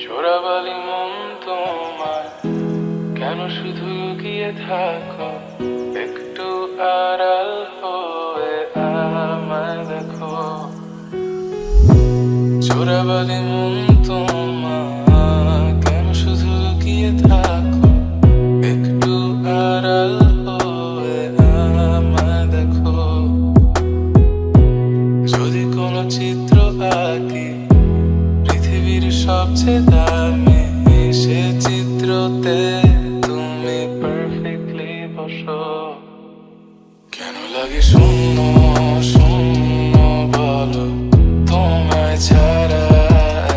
চোরাবালি মন তোমার কেন শুধু লুকিয়ে থাকো, একটু আড়াল হয়ে আমায় দেখো। চোরাবালি মন তোমার কেন শুধু লুকিয়ে থাকো, একটু আড়াল হয়ে আমায় দেখো। যদি কোনো চিত্র আঁকি পৃথিবীর সবচেয়ে দামি, সে চিত্রতে তুমি পারফেক্টলি বসো। কেন লাগে শূন্য শূন্য বলো, তোমায় ছাড়া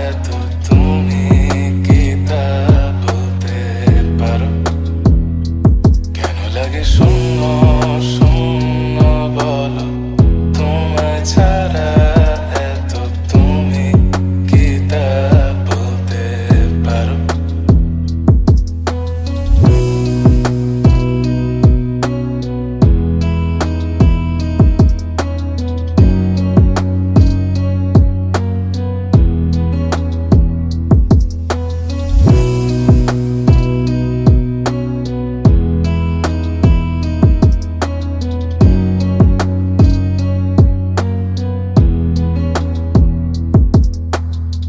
এত তুমি কি তা বলতে পারো? কেন লাগে শূন্য শূন্য বলো, তোমায় ছাড়া এত তুমি কি তা বলতে পারো?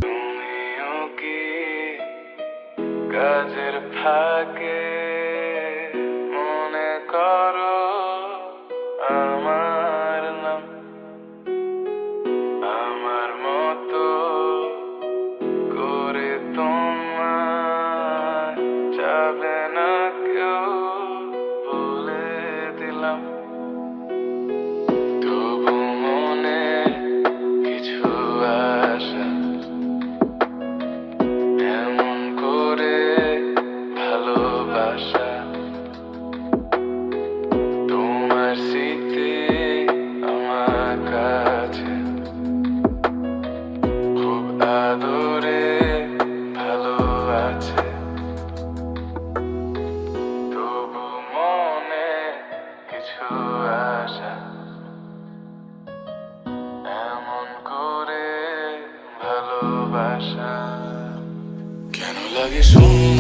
তুমিও কি কাজের ফাঁকে মনে করো আমার নাম? আমার মতো করে তোমার যাবে না কেউ বলে দিলাম। তবু মনে কিছু আশা, এমন করে ভালোবাসা। তোমার স্মৃতি আমার কাছে খুব আদরে ভালো আছে। তবু মনে কিছু আশা, এমন করে ভালোবাসা। কেন লাগে শূন্য